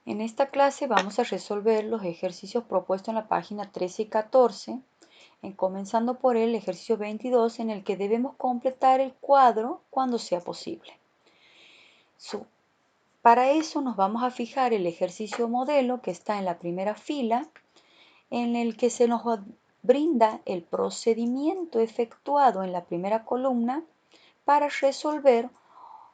En esta clase vamos a resolver los ejercicios propuestos en la página 13 y 14, comenzando por el ejercicio 22 en el que debemos completar el cuadro cuando sea posible. Para eso nos vamos a fijar el ejercicio modelo que está en la primera fila, en el que se nos brinda el procedimiento efectuado en la primera columna para resolver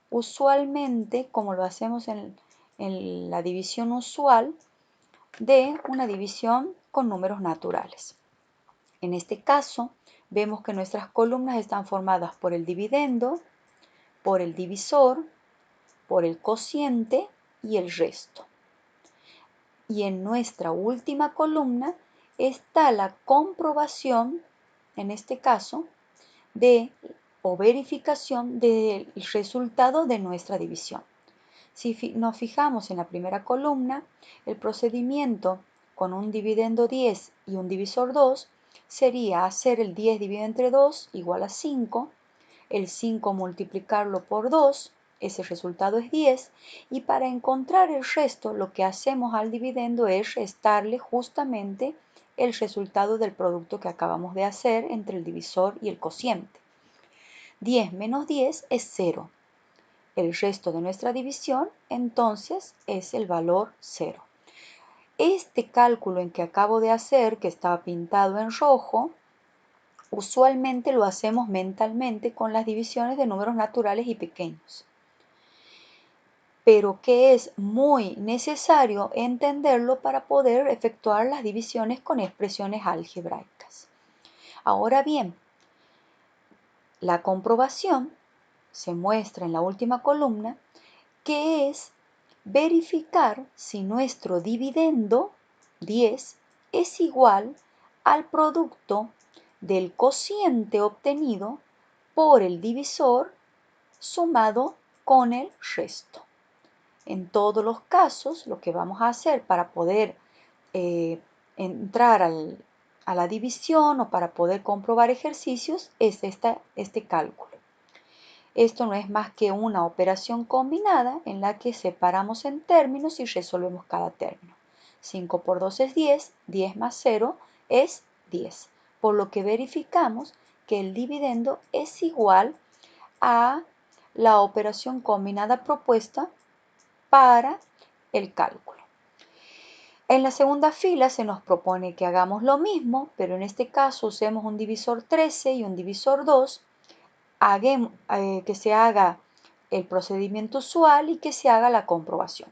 usualmente, como lo hacemos en la división usual, de una división con números naturales. En este caso, vemos que nuestras columnas están formadas por el dividendo, por el divisor, por el cociente y el resto. Y en nuestra última columna está la comprobación, en este caso, o verificación del resultado de nuestra división. Si nos fijamos en la primera columna, el procedimiento con un dividendo 10 y un divisor 2 sería hacer el 10 dividido entre 2 igual a 5, el 5 multiplicarlo por 2, ese resultado es 10, y para encontrar el resto lo que hacemos al dividendo es restarle justamente el resultado del producto que acabamos de hacer entre el divisor y el cociente. 10 menos 10 es 0. El resto de nuestra división, entonces, es el valor 0. Este cálculo en que acabo de hacer, que estaba pintado en rojo, usualmente lo hacemos mentalmente con las divisiones de números naturales y pequeños, pero que es muy necesario entenderlo para poder efectuar las divisiones con expresiones algebraicas. Ahora bien, la comprobación se muestra en la última columna, que es verificar si nuestro dividendo 10 es igual al producto del cociente obtenido por el divisor sumado con el resto. En todos los casos, lo que vamos a hacer para poder entrar a la división o para poder comprobar ejercicios es este cálculo. Esto no es más que una operación combinada en la que separamos en términos y resolvemos cada término. 5 por 2 es 10, 10 más 0 es 10, por lo que verificamos que el dividendo es igual a la operación combinada propuesta para el cálculo. En la segunda fila se nos propone que hagamos lo mismo, pero en este caso usemos un divisor 13 y un divisor 2, que se haga el procedimiento usual y que se haga la comprobación.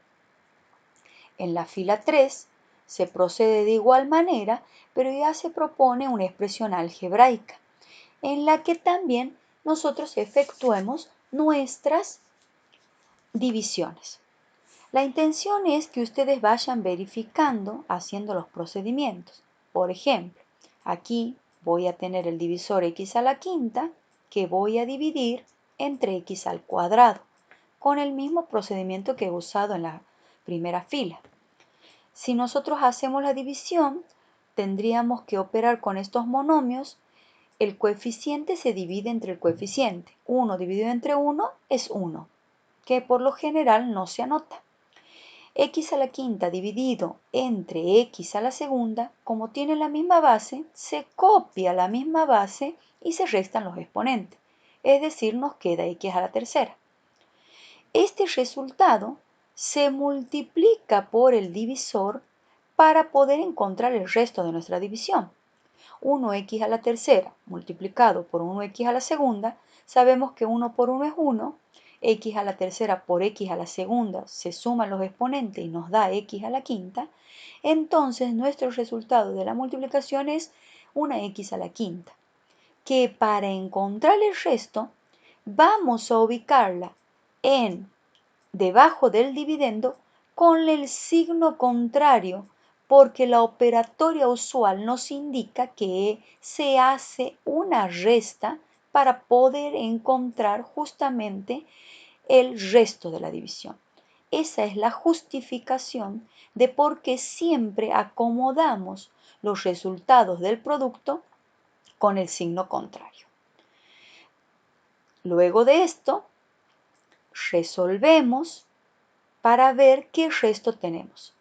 En la fila 3 se procede de igual manera, pero ya se propone una expresión algebraica, en la que también nosotros efectuemos nuestras divisiones. La intención es que ustedes vayan verificando haciendo los procedimientos. Por ejemplo, aquí voy a tener el divisor x a la quinta que voy a dividir entre x al cuadrado, con el mismo procedimiento que he usado en la primera fila. Si nosotros hacemos la división, tendríamos que operar con estos monomios. El coeficiente se divide entre el coeficiente. 1 dividido entre 1 es 1, que por lo general no se anota. X a la quinta dividido entre X a la segunda, como tiene la misma base, se copia la misma base y se restan los exponentes. Es decir, nos queda X a la tercera. Este resultado se multiplica por el divisor para poder encontrar el resto de nuestra división. 1x a la tercera multiplicado por 1x a la segunda, sabemos que 1 por 1 es 1, x a la tercera por x a la segunda se suman los exponentes y nos da x a la quinta, entonces nuestro resultado de la multiplicación es una x a la quinta, que para encontrar el resto vamos a ubicarla debajo del dividendo con el signo contrario, porque la operatoria usual nos indica que se hace una resta para poder encontrar justamente el resto de la división. Esa es la justificación de por qué siempre acomodamos los resultados del producto con el signo contrario. Luego de esto, resolvemos para ver qué resto tenemos.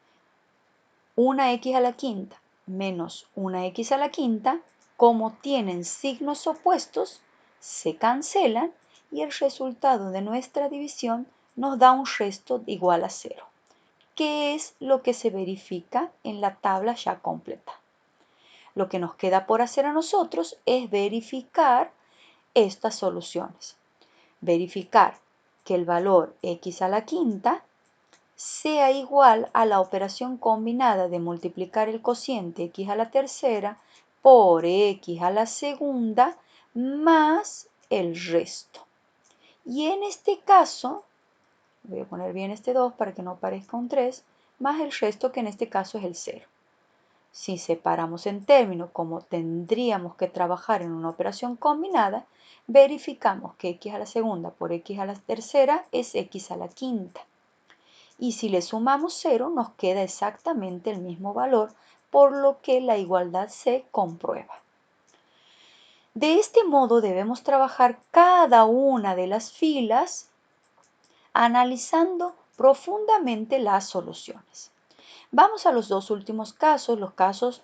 Una x a la quinta menos una x a la quinta, como tienen signos opuestos, se cancelan y el resultado de nuestra división nos da un resto igual a 0, que es lo que se verifica en la tabla ya completa. Lo que nos queda por hacer a nosotros es verificar estas soluciones. Verificar que el valor x a la quinta sea igual a la operación combinada de multiplicar el cociente x a la tercera por x a la segunda más el resto. Y en este caso, voy a poner bien este 2 para que no parezca un 3, más el resto que en este caso es el 0. Si separamos en términos como tendríamos que trabajar en una operación combinada, verificamos que x a la segunda por x a la tercera es x a la quinta. Y si le sumamos 0 nos queda exactamente el mismo valor, por lo que la igualdad se comprueba. De este modo debemos trabajar cada una de las filas analizando profundamente las soluciones. Vamos a los dos últimos casos, los casos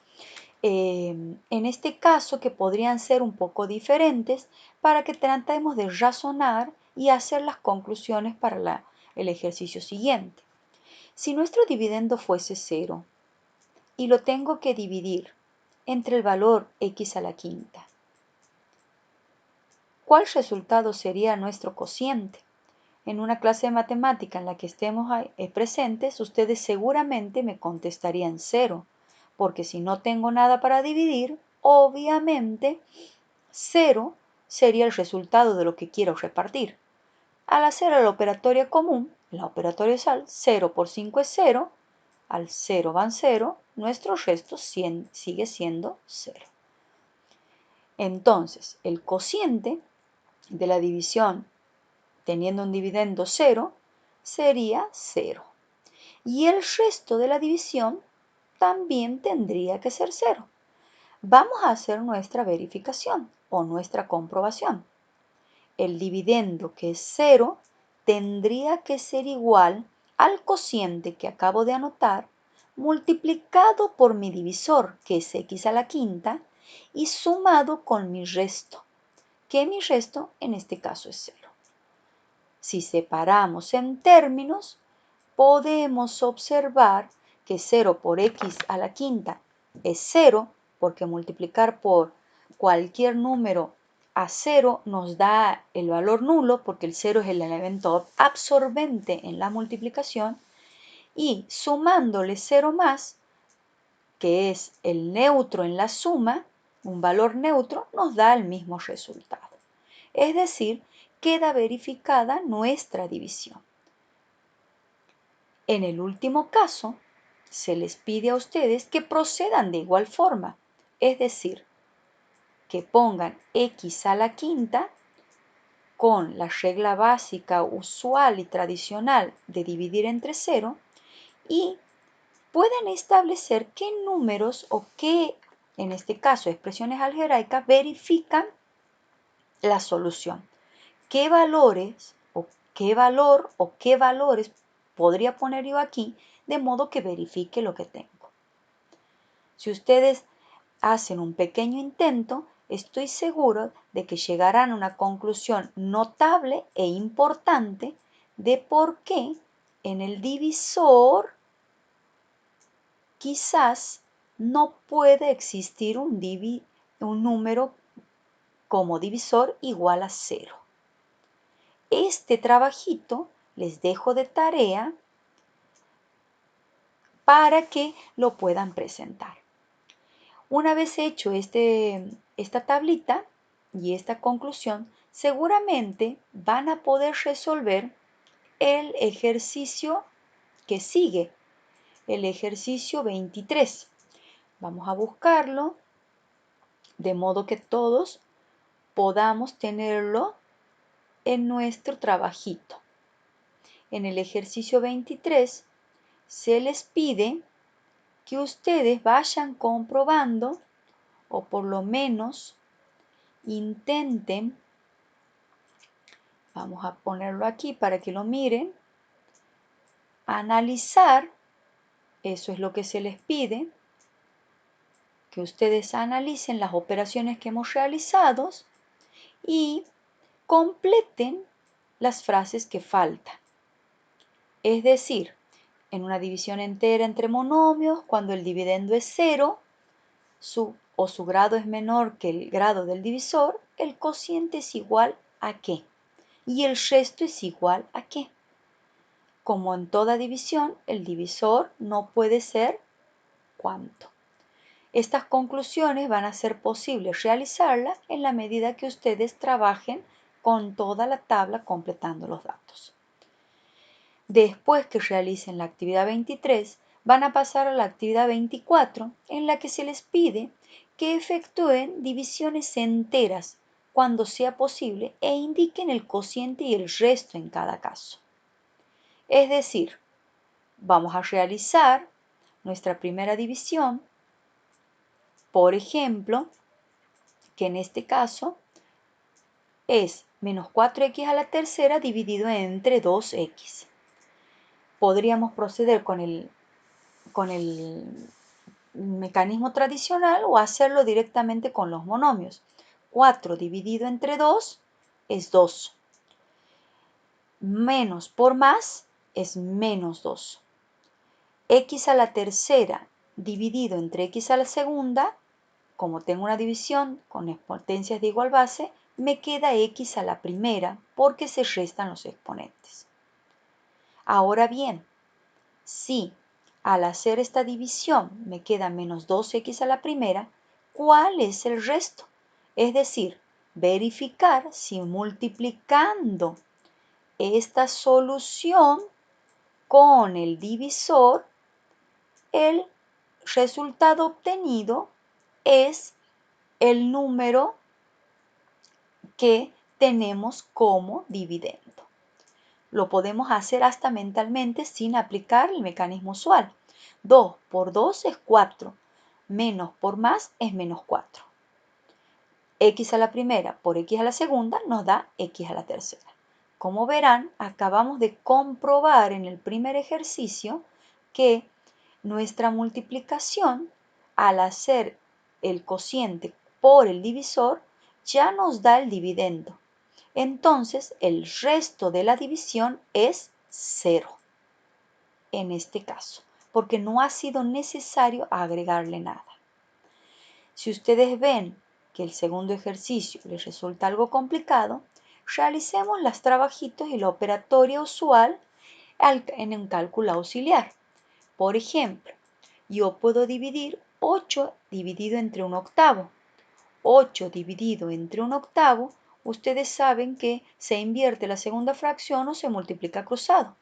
en este caso que podrían ser un poco diferentes para que tratemos de razonar y hacer las conclusiones para el ejercicio siguiente. Si nuestro dividendo fuese 0 y lo tengo que dividir entre el valor x a la quinta, ¿cuál resultado sería nuestro cociente? En una clase de matemática en la que estemos presentes, ustedes seguramente me contestarían 0, porque si no tengo nada para dividir, obviamente 0 sería el resultado de lo que quiero repartir. Al hacer la operatoria común, la operatoria sal, 0 por 5 es 0, al 0 van 0, nuestro resto sigue siendo 0. Entonces, el cociente de la división teniendo un dividendo 0 sería 0. Y el resto de la división también tendría que ser 0. Vamos a hacer nuestra verificación o nuestra comprobación. El dividendo, que es 0, tendría que ser igual al cociente que acabo de anotar, multiplicado por mi divisor, que es x a la quinta, y sumado con mi resto, que mi resto en este caso es 0. Si separamos en términos, podemos observar que 0 por x a la quinta es 0, porque multiplicar por cualquier número a 0 nos da el valor nulo, porque el 0 es el elemento absorbente en la multiplicación, y sumándole 0 más, que es el neutro en la suma, un valor neutro, nos da el mismo resultado. Es decir, queda verificada nuestra división. En el último caso, se les pide a ustedes que procedan de igual forma, es decir, que pongan x a la quinta con la regla básica, usual y tradicional de dividir entre 0 y puedan establecer qué números o qué, en este caso, expresiones algebraicas verifican la solución. ¿Qué valores o qué valor o qué valores podría poner yo aquí de modo que verifique lo que tengo? Si ustedes hacen un pequeño intento, estoy seguro de que llegarán a una conclusión notable e importante de por qué en el divisor quizás no puede existir un número como divisor igual a 0. Este trabajito les dejo de tarea para que lo puedan presentar. Una vez hecho esta tablita y esta conclusión, seguramente van a poder resolver el ejercicio que sigue, el ejercicio 23. Vamos a buscarlo de modo que todos podamos tenerlo en nuestro trabajito. En el ejercicio 23 se les pide que ustedes vayan comprobando o por lo menos intenten, vamos a ponerlo aquí para que lo miren, analizar, eso es lo que se les pide, que ustedes analicen las operaciones que hemos realizado y completen las frases que faltan. Es decir, en una división entera entre monomios, cuando el dividendo es 0 o su grado es menor que el grado del divisor, el cociente es igual a qué y el resto es igual a qué. Como en toda división, el divisor no puede ser cuánto. Estas conclusiones van a ser posibles realizarlas en la medida que ustedes trabajen con toda la tabla completando los datos. Después que realicen la actividad 23, van a pasar a la actividad 24, en la que se les pide que efectúen divisiones enteras cuando sea posible e indiquen el cociente y el resto en cada caso. Es decir, vamos a realizar nuestra primera división, por ejemplo, que en este caso es menos 4x a la tercera dividido entre 2x. Podríamos proceder con el mecanismo tradicional o hacerlo directamente con los monomios. 4 dividido entre 2 es 2. Menos por más es menos 2. X a la tercera dividido entre x a la segunda, como tengo una división con potencias de igual base, me queda x a la primera porque se restan los exponentes. Ahora bien, si al hacer esta división me queda menos 2x a la primera, ¿cuál es el resto? Es decir, verificar si multiplicando esta solución con el divisor, el resultado obtenido es el número que tenemos como dividendo. Lo podemos hacer hasta mentalmente sin aplicar el mecanismo usual. 2 por 2 es 4, menos por más es menos 4. X a la primera por X a la segunda nos da X a la tercera. Como verán, acabamos de comprobar en el primer ejercicio que nuestra multiplicación, al hacer el cociente por el divisor, ya nos da el dividendo. Entonces, el resto de la división es 0 en este caso, porque no ha sido necesario agregarle nada. Si ustedes ven que el segundo ejercicio les resulta algo complicado, realicemos los trabajitos y la operatoria usual en un cálculo auxiliar. Por ejemplo, yo puedo dividir 8 dividido entre un octavo. 8 dividido entre un octavo, ustedes saben que se invierte la segunda fracción o se multiplica cruzado.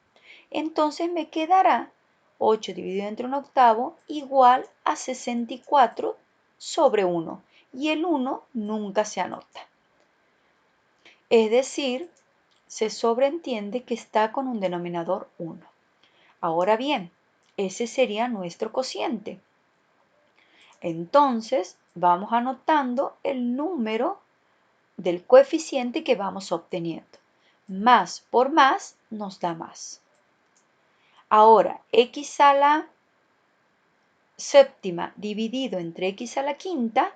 Entonces me quedará 8 dividido entre un octavo igual a 64 sobre 1. Y el 1 nunca se anota. Es decir, se sobreentiende que está con un denominador 1. Ahora bien, ese sería nuestro cociente. Entonces, vamos anotando el número del coeficiente que vamos obteniendo. Más por más nos da más. Ahora, x a la séptima dividido entre x a la quinta,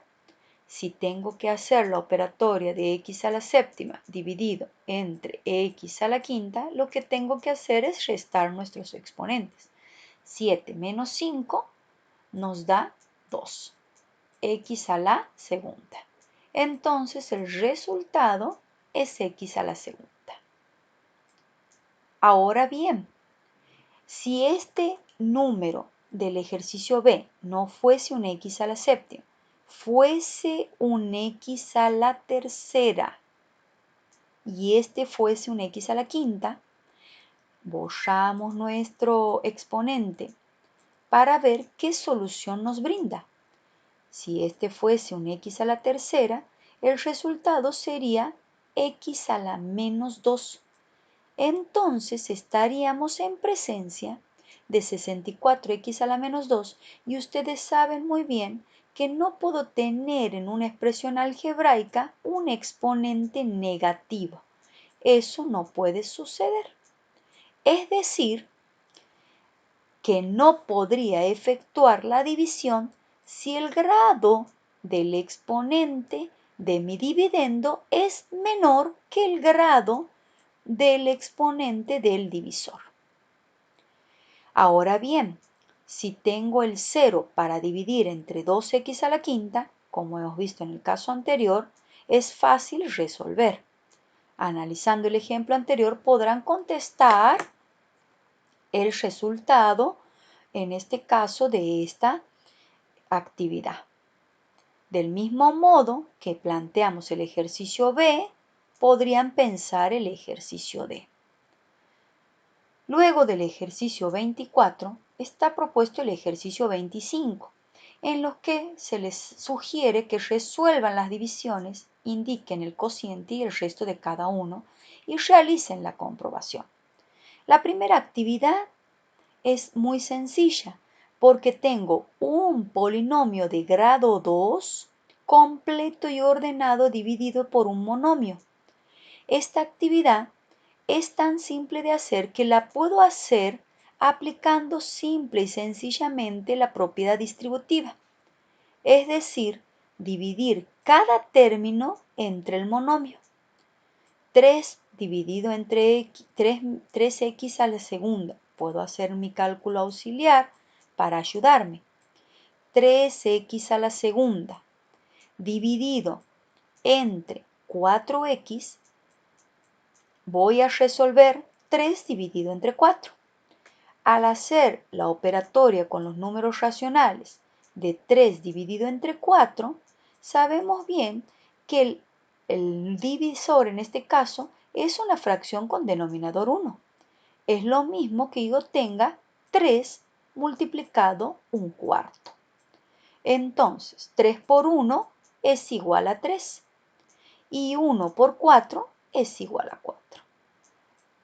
si tengo que hacer la operatoria de x a la séptima dividido entre x a la quinta, lo que tengo que hacer es restar nuestros exponentes. 7 menos 5 nos da 2. X a la segunda. Entonces el resultado es x a la segunda. Ahora bien, si este número del ejercicio B no fuese un x a la séptima, fuese un x a la tercera y este fuese un x a la quinta, borramos nuestro exponente para ver qué solución nos brinda. Si este fuese un x a la tercera, el resultado sería x a la menos 2. Entonces estaríamos en presencia de 64x a la menos 2 y ustedes saben muy bien que no puedo tener en una expresión algebraica un exponente negativo. Eso no puede suceder. Es decir, que no podría efectuar la división si el grado del exponente de mi dividendo es menor que el grado del exponente del divisor. Ahora bien, si tengo el 0 para dividir entre 2x a la quinta, como hemos visto en el caso anterior, es fácil resolver. Analizando el ejemplo anterior podrán contestar el resultado, en este caso, de esta actividad. Del mismo modo que planteamos el ejercicio B, podrían pensar el ejercicio D. Luego del ejercicio 24 está propuesto el ejercicio 25, en los que se les sugiere que resuelvan las divisiones, indiquen el cociente y el resto de cada uno y realicen la comprobación. La primera actividad es muy sencilla porque tengo un polinomio de grado 2 completo y ordenado dividido por un monomio. Esta actividad es tan simple de hacer que la puedo hacer aplicando simple y sencillamente la propiedad distributiva, es decir, dividir cada término entre el monomio. 3 dividido entre 3x a la segunda. Puedo hacer mi cálculo auxiliar para ayudarme. 3x a la segunda dividido entre 4x, voy a resolver 3 dividido entre 4. Al hacer la operatoria con los números racionales de 3 dividido entre 4, sabemos bien que el divisor en este caso es una fracción con denominador 1. Es lo mismo que yo tenga 3 multiplicado un cuarto. Entonces, 3 por 1 es igual a 3 y 1 por 4 es igual a 4.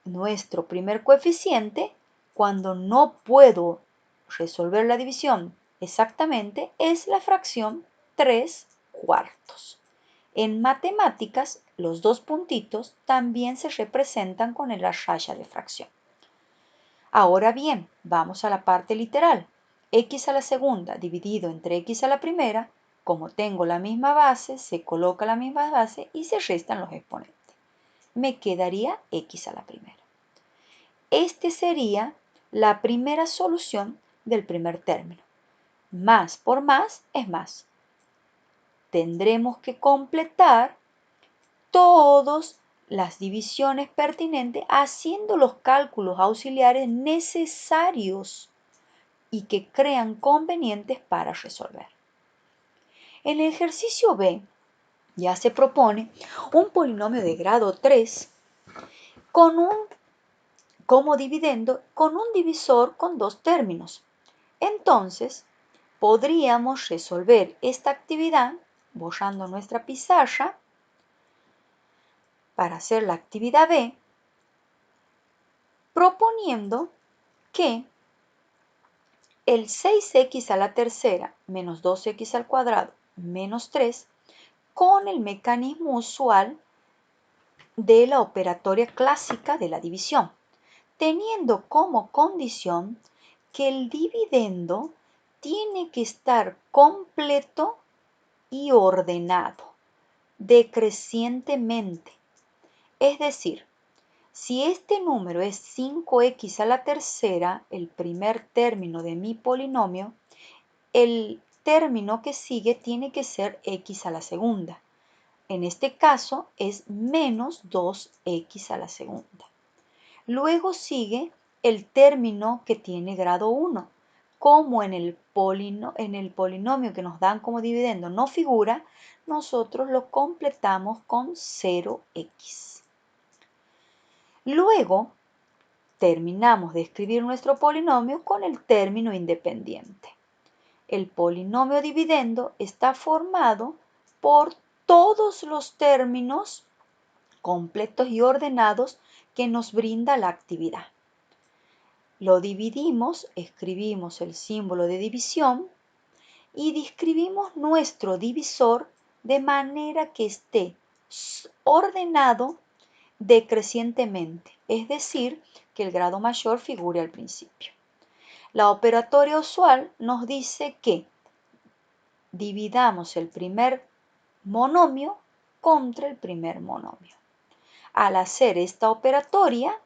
Nuestro primer coeficiente, cuando no puedo resolver la división exactamente, es la fracción 3 cuartos. En matemáticas, los dos puntitos también se representan con la raya de fracción. Ahora bien, vamos a la parte literal. X a la segunda dividido entre X a la primera, como tengo la misma base, se coloca la misma base y se restan los exponentes. Me quedaría X a la primera. Este sería la primera solución del primer término. Más por más es más. Tendremos que completar todas las divisiones pertinentes haciendo los cálculos auxiliares necesarios y que crean convenientes para resolver. En el ejercicio B ya se propone un polinomio de grado 3 como dividendo con un divisor con dos términos. Entonces, podríamos resolver esta actividad borrando nuestra pizarra para hacer la actividad B, proponiendo que el 6x a la tercera menos 2x al cuadrado menos 3 con el mecanismo usual de la operatoria clásica de la división, teniendo como condición que el dividendo tiene que estar completo y ordenado, decrecientemente. Es decir, si este número es 5x a la tercera, el primer término de mi polinomio, el término que sigue tiene que ser x a la segunda. En este caso es menos 2x a la segunda. Luego sigue el término que tiene grado 1. Como en el polinomio que nos dan como dividendo no figura, nosotros lo completamos con 0x. Luego terminamos de escribir nuestro polinomio con el término independiente. El polinomio dividendo está formado por todos los términos completos y ordenados que nos brinda la actividad. Lo dividimos, escribimos el símbolo de división y describimos nuestro divisor de manera que esté ordenado decrecientemente, es decir, que el grado mayor figure al principio. La operatoria usual nos dice que dividamos el primer monomio contra el primer monomio. Al hacer esta operatoria,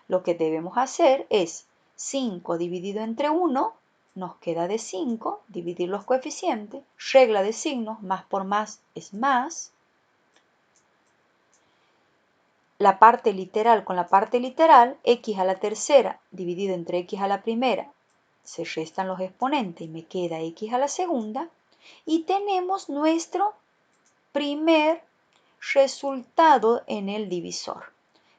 lo que debemos hacer es 5 dividido entre 1, nos queda de 5, dividir los coeficientes, regla de signos, más por más es más. La parte literal con la parte literal, x a la tercera dividido entre x a la primera, se restan los exponentes y me queda x a la segunda. Y tenemos nuestro primer resultado en el divisor,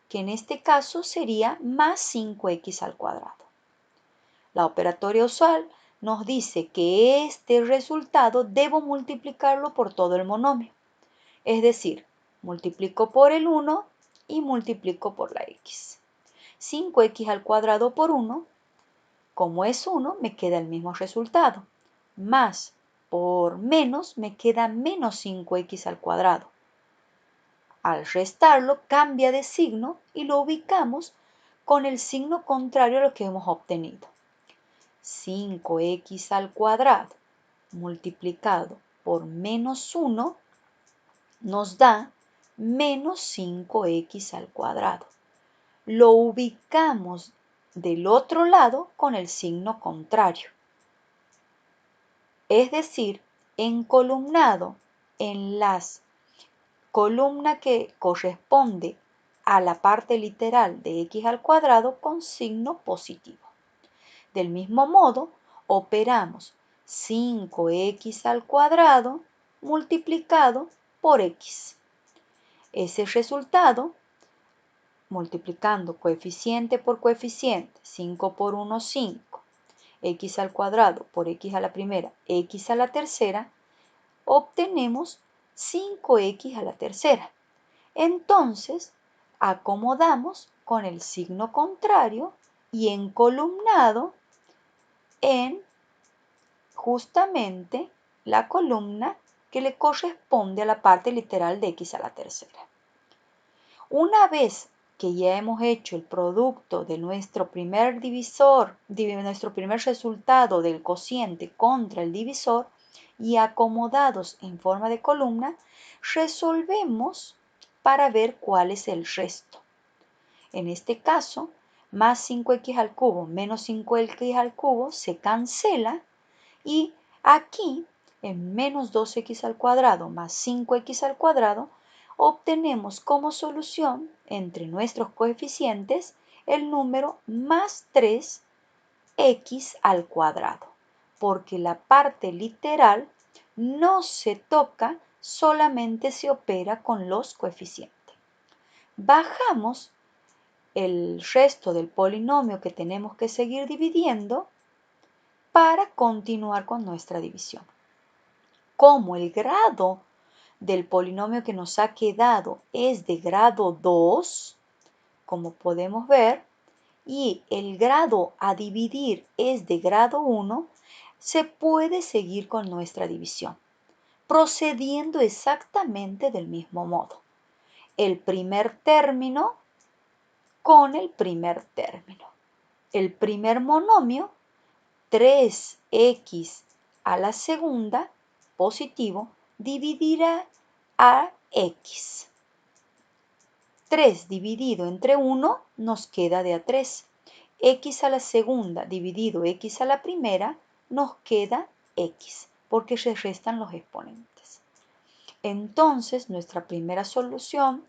que en este caso sería más 5x al cuadrado. La operatoria usual nos dice que este resultado debo multiplicarlo por todo el monomio. Es decir, multiplico por el 1 y multiplico por la x. 5x al cuadrado por 1, como es 1, me queda el mismo resultado. Más por menos me queda menos 5x al cuadrado. Al restarlo cambia de signo y lo ubicamos con el signo contrario a lo que hemos obtenido. 5x al cuadrado multiplicado por menos 1 nos da menos 5x al cuadrado. Lo ubicamos del otro lado con el signo contrario. Es decir, encolumnado en las columna que corresponde a la parte literal de x al cuadrado con signo positivo. Del mismo modo, operamos 5x al cuadrado multiplicado por x. Ese resultado, multiplicando coeficiente por coeficiente, 5 por 1, 5, x al cuadrado por x a la primera, x a la tercera, obtenemos 5x a la tercera. Entonces, acomodamos con el signo contrario y encolumnado en justamente la columna que le corresponde a la parte literal de x a la tercera. Una vez que ya hemos hecho el producto de nuestro primer divisor, de nuestro primer resultado del cociente contra el divisor y acomodados en forma de columna, resolvemos para ver cuál es el resto. En este caso, más 5x al cubo menos 5x al cubo se cancela y aquí en menos 2x al cuadrado más 5x al cuadrado obtenemos como solución entre nuestros coeficientes el número más 3x al cuadrado, porque la parte literal no se toca, solamente se opera con los coeficientes. Bajamos el resto del polinomio que tenemos que seguir dividiendo para continuar con nuestra división. Como el grado del polinomio que nos ha quedado es de grado 2, como podemos ver, y el grado a dividir es de grado 1, se puede seguir con nuestra división, procediendo exactamente del mismo modo. El primer término con el primer término. El primer monomio, 3x a la segunda, positivo, dividirá a x. 3 dividido entre 1 nos queda de a 3. X a la segunda dividido x a la primera nos queda x, porque se restan los exponentes. Entonces, nuestra primera solución,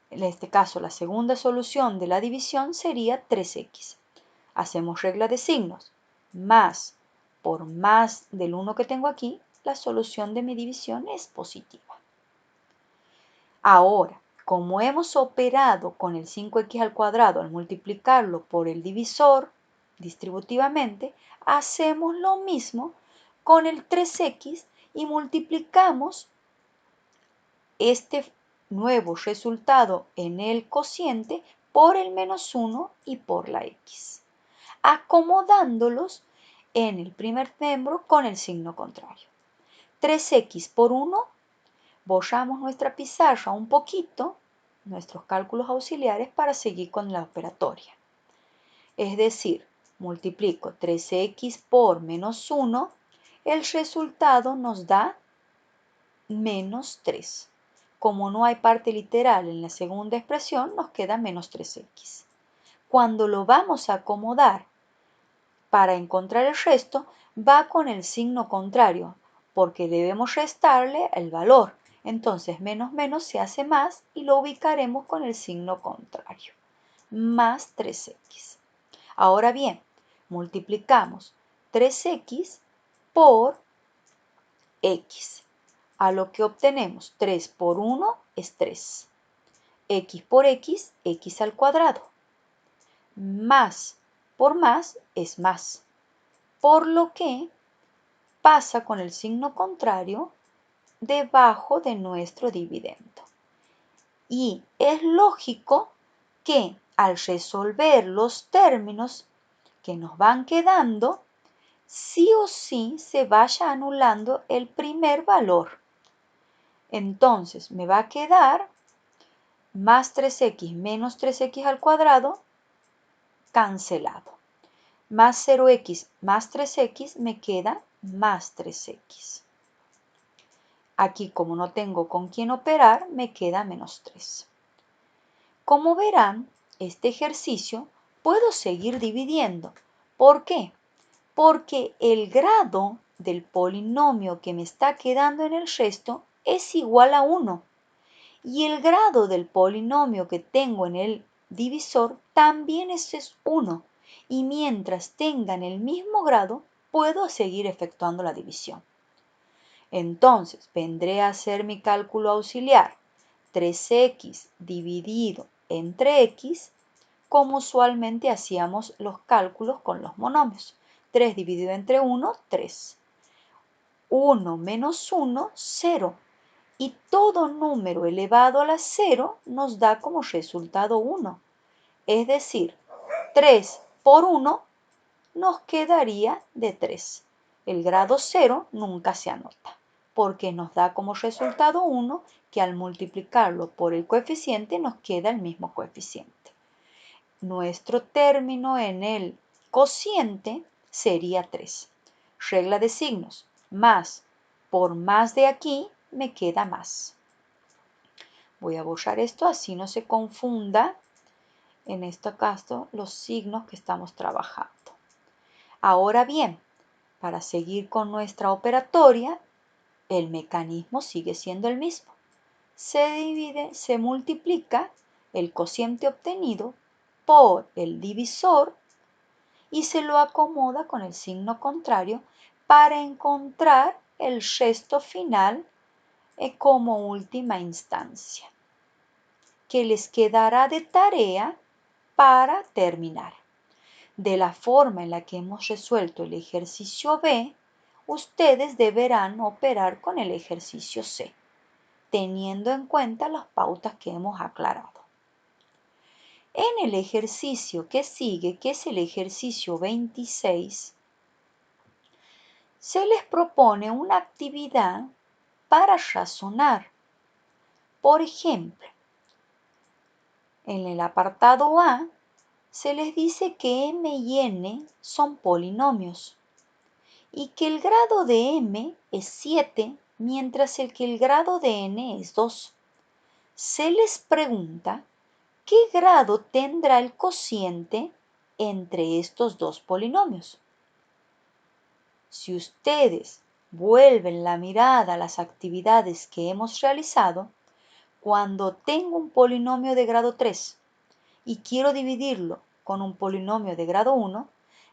en este caso la segunda solución de la división, sería 3x. Hacemos regla de signos. Más por más del 1 que tengo aquí, la solución de mi división es positiva. Ahora, como hemos operado con el 5x al cuadrado al multiplicarlo por el divisor distributivamente, hacemos lo mismo con el 3x y multiplicamos este nuevo resultado en el cociente por el menos 1 y por la x, acomodándolos en el primer miembro con el signo contrario. 3x por 1, borramos nuestra pizarra un poquito, nuestros cálculos auxiliares, para seguir con la operatoria. Es decir, multiplico 3x por menos 1, el resultado nos da menos 3. Como no hay parte literal en la segunda expresión, nos queda menos 3x. Cuando lo vamos a acomodar para encontrar el resto, va con el signo contrario, porque debemos restarle el valor. Entonces, menos menos se hace más y lo ubicaremos con el signo contrario. Más 3x. Ahora bien, multiplicamos 3x por x. A lo que obtenemos 3 por 1 es 3. X por x, x al cuadrado. Más por más es más. Por lo que pasa con el signo contrario debajo de nuestro dividendo. Y es lógico que al resolver los términos que nos van quedando, sí o sí se vaya anulando el primer valor. Entonces me va a quedar más 3x menos 3x al cuadrado cancelado. Más 0x más 3x me queda más 3x. Aquí, como no tengo con quién operar, me queda menos 3. Como verán, este ejercicio puedo seguir dividiendo. ¿Por qué? Porque el grado del polinomio que me está quedando en el resto es igual a 1. Y el grado del polinomio que tengo en el divisor también es 1. Y mientras tengan el mismo grado, puedo seguir efectuando la división. Entonces, vendré a hacer mi cálculo auxiliar. 3x dividido entre x, como usualmente hacíamos los cálculos con los monomios. 3 dividido entre 1, 3. 1 menos 1, 0. Y todo número elevado a la 0 nos da como resultado 1. Es decir, 3 por 1 nos quedaría de 3. El grado 0 nunca se anota, porque nos da como resultado 1 que al multiplicarlo por el coeficiente nos queda el mismo coeficiente. Nuestro término en el cociente sería 3. Regla de signos, más por más de aquí me queda más. Voy a borrar esto así no se confunda en este caso los signos que estamos trabajando. Ahora bien, para seguir con nuestra operatoria, el mecanismo sigue siendo el mismo. Se multiplica el cociente obtenido por el divisor y se lo acomoda con el signo contrario para encontrar el resto final como última instancia, que les quedará de tarea para terminar. De la forma en la que hemos resuelto el ejercicio B, ustedes deberán operar con el ejercicio C, teniendo en cuenta las pautas que hemos aclarado. En el ejercicio que sigue, que es el ejercicio 26, se les propone una actividad para razonar. Por ejemplo, en el apartado A se les dice que m y n son polinomios y que el grado de m es 7, mientras que el grado de n es 2. Se les pregunta qué grado tendrá el cociente entre estos dos polinomios. Si ustedes vuelven la mirada a las actividades que hemos realizado, cuando tengo un polinomio de grado 3 y quiero dividirlo con un polinomio de grado 1,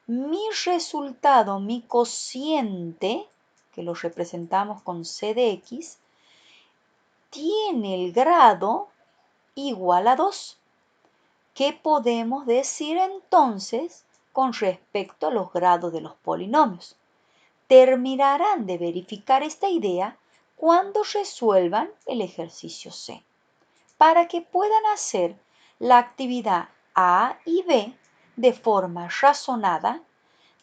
mi resultado, mi cociente, que lo representamos con c de x, tiene el grado igual a 2. ¿Qué podemos decir entonces con respecto a los grados de los polinomios? Terminarán de verificar esta idea cuando resuelvan el ejercicio C, para que puedan hacer la actividad A y B de forma razonada,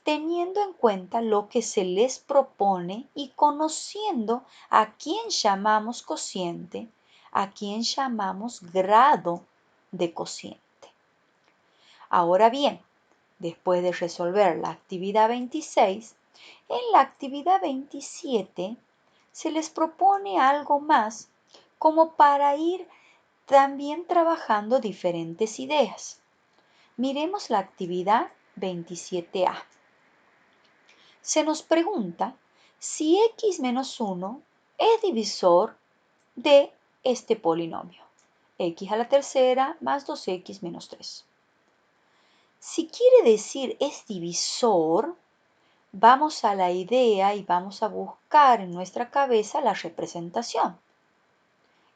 teniendo en cuenta lo que se les propone y conociendo a quién llamamos cociente, a quién llamamos grado de cociente. Ahora bien, después de resolver la actividad 26, en la actividad 27 se les propone algo más como para ir también trabajando diferentes ideas. Miremos la actividad 27A. Se nos pregunta si x menos 1 es divisor de este polinomio, x a la tercera más 2x menos 3. Si quiere decir es divisor, vamos a la idea y vamos a buscar en nuestra cabeza la representación.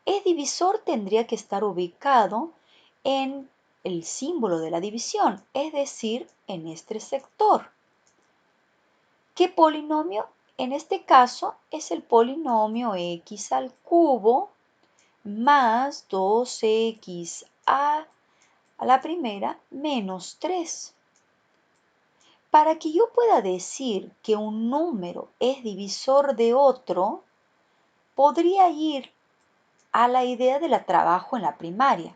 Es divisor tendría que estar ubicado en el símbolo de la división, es decir, en este sector. ¿Qué polinomio? En este caso es el polinomio x al cubo más 2x a la primera menos 3. Para que yo pueda decir que un número es divisor de otro, podría ir a la idea de la trabajo en la primaria.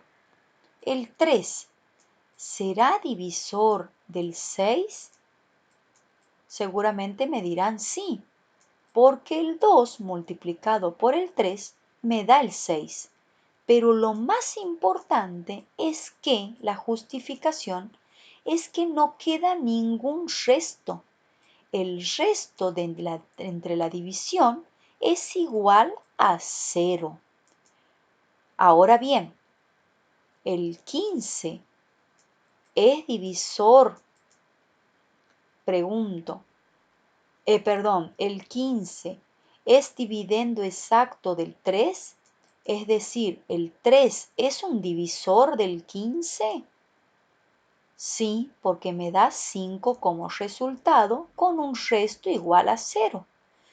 El 3, ¿será divisor del 6? Seguramente me dirán sí, porque el 2 multiplicado por el 3 me da el 6. Pero lo más importante es que la justificación es que no queda ningún resto. El resto entre la división es igual a 0. Ahora bien, el 15 es divisor, pregunto, el 15 es dividendo exacto del 3, es decir, ¿el 3 es un divisor del 15? Sí, porque me da 5 como resultado con un resto igual a 0.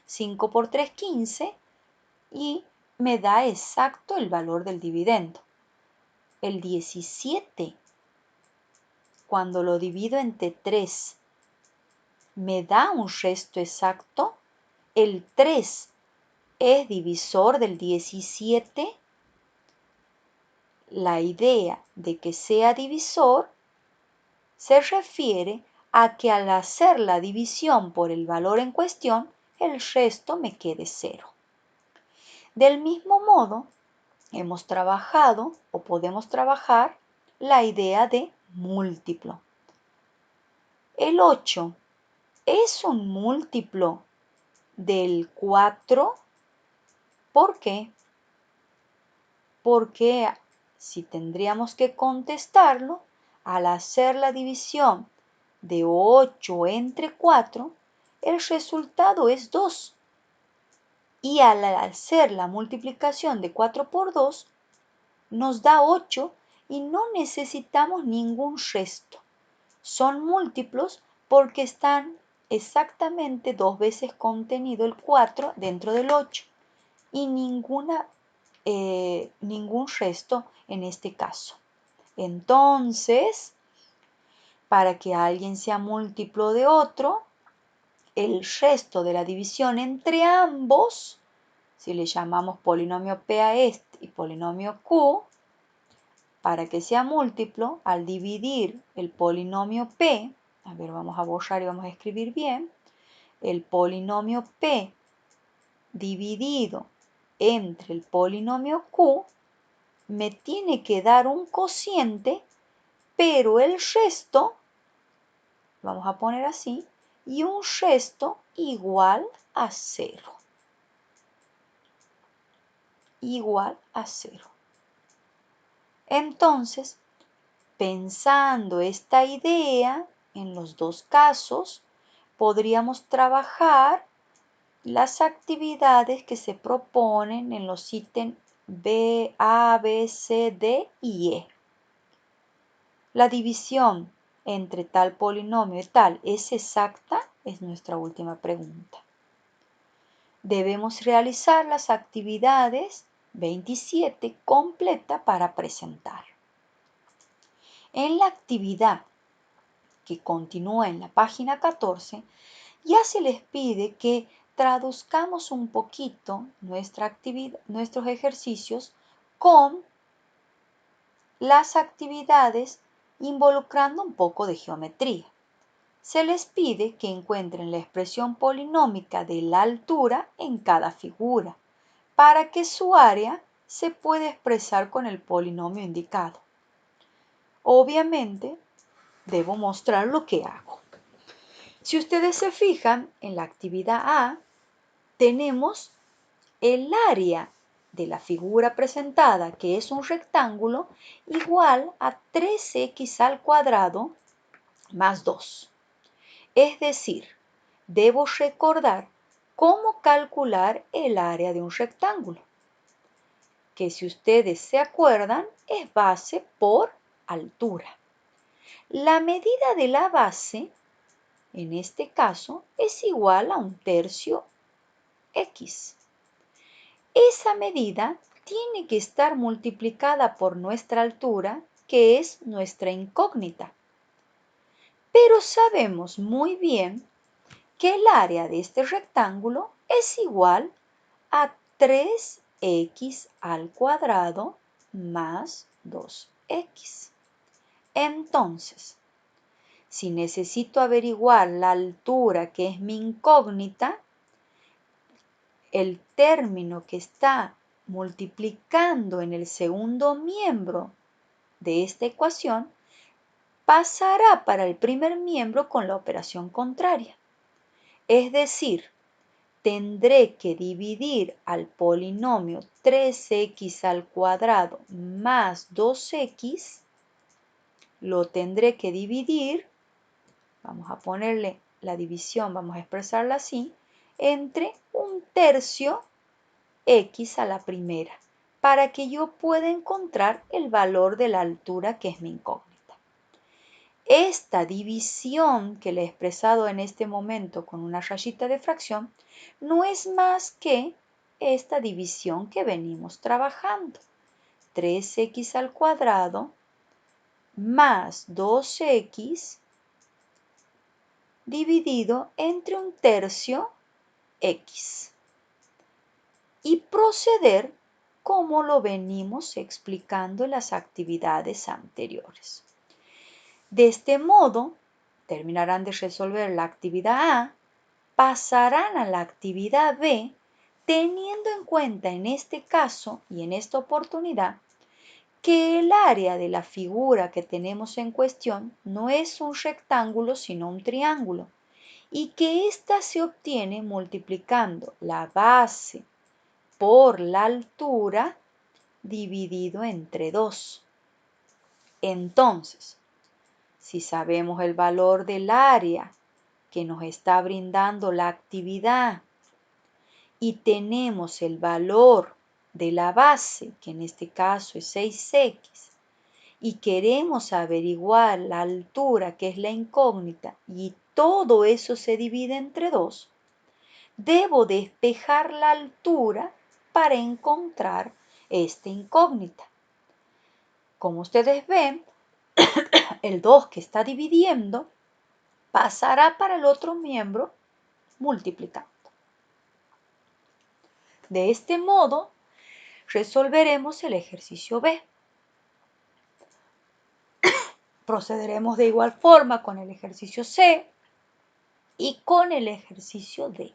5 por 3, 15 y me da exacto el valor del dividendo. El 17, cuando lo divido entre 3, me da un resto exacto. El 3 es divisor del 17. La idea de que sea divisor se refiere a que al hacer la división por el valor en cuestión, el resto me quede 0. Del mismo modo, hemos trabajado o podemos trabajar la idea de múltiplo. El 8 es un múltiplo del 4. ¿Por qué? Porque si tendríamos que contestarlo, al hacer la división de 8 entre 4, el resultado es 2. Y al hacer la multiplicación de 4 por 2, nos da 8 y no necesitamos ningún resto. Son múltiplos porque están exactamente 2 veces contenido el 4 dentro del 8 y ningún resto en este caso. Entonces, para que alguien sea múltiplo de otro, el resto de la división entre ambos, si le llamamos polinomio P a este y polinomio Q, para que sea múltiplo, al dividir el polinomio P, a ver, vamos a borrar y vamos a escribir bien, el polinomio P dividido entre el polinomio Q, me tiene que dar un cociente, pero el resto, vamos a poner así, y un resto igual a 0. Igual a 0. Entonces, pensando esta idea, en los dos casos, podríamos trabajar las actividades que se proponen en los ítems B, A, B, C, D y E. La división entre tal polinomio y tal es exacta, es nuestra última pregunta. Debemos realizar las actividades 27 completa para presentar. En la actividad que continúa en la página 14, ya se les pide que traduzcamos un poquito nuestros ejercicios con las actividades involucrando un poco de geometría. se les pide que encuentren la expresión polinómica de la altura en cada figura, para que su área se pueda expresar con el polinomio indicado. Obviamente, debo mostrar lo que hago. Si ustedes se fijan, en la actividad A tenemos el área de la figura presentada, que es un rectángulo, igual a 3x al cuadrado más 2. Es decir, debo recordar cómo calcular el área de un rectángulo, que si ustedes se acuerdan es base por altura. La medida de la base, en este caso, es igual a 1/3 x. Esa medida tiene que estar multiplicada por nuestra altura, que es nuestra incógnita. Pero sabemos muy bien que el área de este rectángulo es igual a 3x al cuadrado más 2x. Entonces, si necesito averiguar la altura, que es mi incógnita, el término que está multiplicando en el segundo miembro de esta ecuación pasará para el primer miembro con la operación contraria. Es decir, tendré que dividir al polinomio 3x al cuadrado más 2x, lo tendré que dividir, vamos a ponerle la división, vamos a expresarla así, entre 1/3 x a la primera, para que yo pueda encontrar el valor de la altura, que es mi incógnita. Esta división que le he expresado en este momento con una rayita de fracción no es más que esta división que venimos trabajando. 3x al cuadrado más 2x dividido entre 1/3 x. Y proceder como lo venimos explicando en las actividades anteriores. De este modo, terminarán de resolver la actividad A, pasarán a la actividad B, teniendo en cuenta en este caso y en esta oportunidad que el área de la figura que tenemos en cuestión no es un rectángulo sino un triángulo, y que ésta se obtiene multiplicando la base por la altura dividido entre 2. Entonces, si sabemos el valor del área que nos está brindando la actividad y tenemos el valor de la base, que en este caso es 6x, y queremos averiguar la altura, que es la incógnita, y todo eso se divide entre 2, debo despejar la altura para encontrar esta incógnita. Como ustedes ven, el 2 que está dividiendo pasará para el otro miembro multiplicando. De este modo, resolveremos el ejercicio B. Procederemos de igual forma con el ejercicio C y con el ejercicio D.